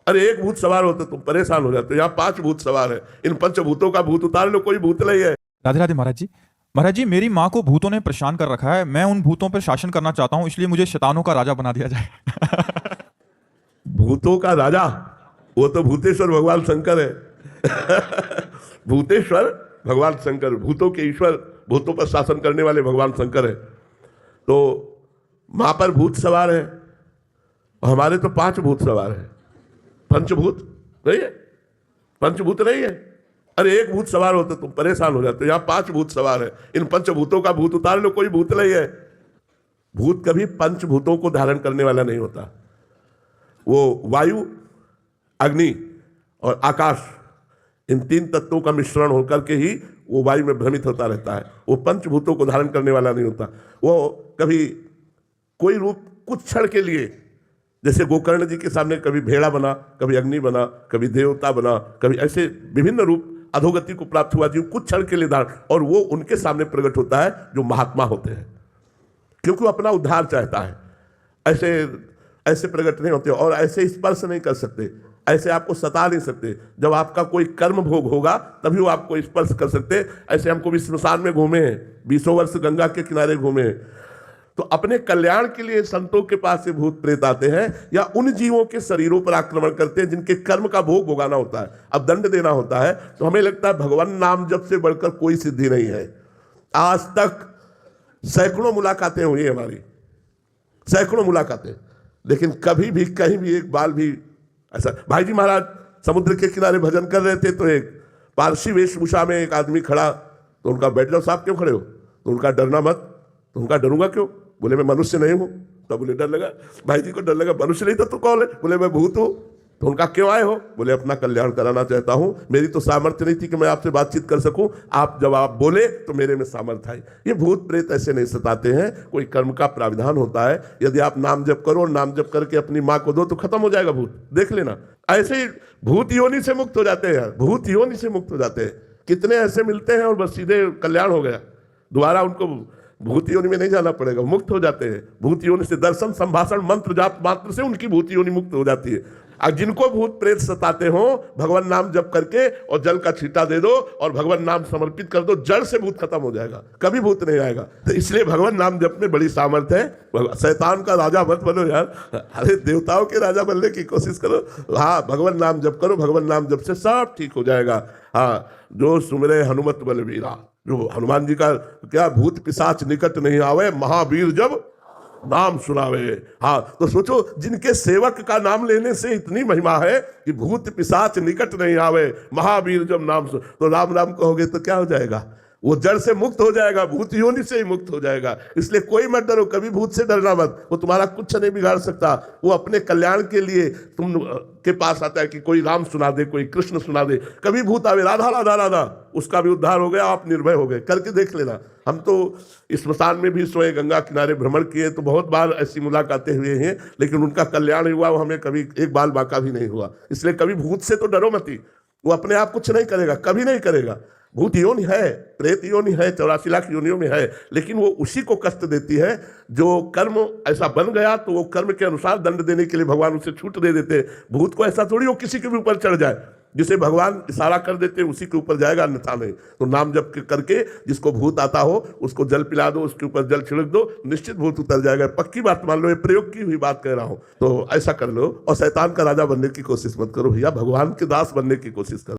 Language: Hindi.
अरे एक भूत सवार हो तो तुम परेशान हो जाते हो, यहाँ 5 भूत सवार है, इन पंचभूतों का भूत उतार लो, कोई भूत नहीं है। राधे राधे महाराज जी। महाराज जी, मेरी माँ को भूतों ने परेशान कर रखा है। मैं उन भूतों पर शासन करना चाहता हूँ, इसलिए मुझे शैतानों का राजा बना दिया जाए। भूतों का राजा? वो तो भूतेश्वर भगवान शंकर है। भूतेश्वर भगवान शंकर, भूतों के ईश्वर, भूतों पर शासन करने वाले भगवान शंकर है। तो मां पर भूत सवार है, हमारे तो 5 भूत सवार है। पंचभूत नहीं है, पंचभूत नहीं है। अरे एक भूत सवार हो तो तुम परेशान हो जाते हो, यहाँ 5 भूत सवार है, इन पंचभूतों का भूत उतार लो, कोई भूत नहीं है। भूत कभी पंचभूतों को धारण करने वाला नहीं होता। वो वायु, अग्नि और आकाश, इन 3 तत्वों का मिश्रण होकर के ही वो वायु में भ्रमित होता रहता है। वो पंचभूतों को धारण करने वाला नहीं होता। वो कभी कोई रूप कुछ क्षण के लिए, जैसे गोकर्ण जी के सामने कभी भेड़ा बना, कभी अग्नि बना, कभी देवता बना, कभी ऐसे विभिन्न रूप अधोगति को प्राप्त हुआ जीव कुछ क्षण के लिए धारण, और वो उनके सामने प्रकट होता है जो महात्मा होते हैं, क्योंकि वो अपना उद्धार चाहता है। ऐसे ऐसे प्रकट नहीं होते, और ऐसे स्पर्श नहीं कर सकते, ऐसे आपको सता नहीं सकते। जब आपका कोई कर्म भोग होगा तभी वो आपको स्पर्श कर सकते। ऐसे हमको भी श्मशान में घूमे हैं, 20 वर्ष गंगा के किनारे घूमे हैं। तो अपने कल्याण के लिए संतों के पास से भूत प्रेत आते हैं, या उन जीवों के शरीरों पर आक्रमण करते हैं जिनके कर्म का भोग भोगाना होता है, अब दंड देना होता है। तो हमें लगता है भगवान नाम जप से बढ़कर कोई सिद्धि नहीं है। आज तक सैकड़ों मुलाकातें हुई हमारी, सैकड़ों मुलाकातें, लेकिन कभी भी कहीं भी एक बाल भी ऐसा। भाई जी महाराज समुद्र के किनारे भजन कर रहे थे, तो एक पारसी वेशभूषा में एक आदमी खड़ा, तो उनका बैठ जाओ साहब, क्यों खड़े हो? तो उनका डरना मत। तो उनका डरूंगा क्यों? बोले मैं मनुष्य नहीं हूं। तो बोले डर लगा, भाई जी को डर लगा, मनुष्य नहीं था तो कौन है? बोले मैं भूत हूं। तो उनका क्यों आए हो? बोले अपना कल्याण कराना चाहता हूं, मेरी तो सामर्थ्य नहीं थी कि मैं आपसे बातचीत कर सकूं, आप जब आप बोले तो मेरे में सामर्थ्य आई। ये भूत प्रेत ऐसे नहीं सताते हैं, कोई कर्म का प्राविधान होता है। यदि आप नाम जप करो और नाम जप करके अपनी माँ को दो तो खत्म हो जाएगा भूत, देख लेना। ऐसे ही भूत योनि से मुक्त हो जाते हैं यार, भूत योनि से मुक्त हो जाते हैं। कितने ऐसे मिलते हैं और बस सीधे कल्याण हो गया, दोबारा उनको भूत योनि में नहीं जाना पड़ेगा, मुक्त हो जाते हैं। भूत योनि से दर्शन, संभाषण, मंत्र जाप मात्र से उनकी भूत योनि मुक्त हो जाती है। और जिनको भूत प्रेत सताते हो, भगवान नाम जप करके और जल का छींटा दे दो और भगवान नाम समर्पित कर दो, जड़ से भूत खत्म हो जाएगा, कभी भूत नहीं आएगा। तो इसलिए भगवान नाम जप में बड़ी सामर्थ्य है। शैतान का राजा मत बनो यार, अरे देवताओं के राजा बनने की कोशिश करो। हाँ, भगवान नाम जप करो, भगवान नाम जप से सब ठीक हो जाएगा। हाँ, जो सुमिरे हनुमत बलवीरा, जो हनुमान जी का क्या, भूत पिशाच निकट नहीं आवे, महावीर जब नाम सुनावे। हाँ, तो सोचो जिनके सेवक का नाम लेने से इतनी महिमा है कि भूत पिशाच निकट नहीं आवे, महावीर जब नाम तो राम राम कहोगे तो क्या हो जाएगा? वो जड़ से मुक्त हो जाएगा, भूत योनि से ही मुक्त हो जाएगा। इसलिए कोई मत डरो, कभी भूत से डरना मत, वो तुम्हारा कुछ नहीं बिगाड़ सकता। वो अपने कल्याण के लिए तुम के पास आता है कि कोई राम सुना दे, कोई कृष्ण सुना दे। कभी भूत आवे राधा राधा राधा, उसका भी उद्धार हो गया, आप निर्भय हो गए, करके देख लेना। हम तो स्मशान में भी सोए, गंगा किनारे भ्रमण किए, तो बहुत बार ऐसी मुलाकातें हुए हैं, लेकिन उनका कल्याण हुआ, वो हमें कभी एक बाल बाका भी नहीं हुआ। इसलिए कभी भूत से तो डरो मत ही, वो अपने आप कुछ नहीं करेगा, कभी नहीं करेगा। भूत योनि है, प्रेत योनि है, 84 लाख योनियों में है, लेकिन वो उसी को कष्ट देती है जो कर्म ऐसा बन गया, तो वो कर्म के अनुसार दंड देने के लिए भगवान उसे छूट दे देते। भूत को ऐसा थोड़ी वो किसी के भी ऊपर चढ़ जाए, जिसे भगवान इशारा कर देते उसी के ऊपर जाएगा, अन्यथा नहीं। तो नाम जप करके जिसको भूत आता हो उसको जल पिला दो, उसके ऊपर जल छिड़क दो, निश्चित भूत उतर जाएगा। पक्की बात मान लो, ये प्रयोग की हुई बात कह रहा हूं। तो ऐसा कर लो, और शैतान का राजा बनने की कोशिश मत करो भैया, भगवान के दास बनने की कोशिश करो।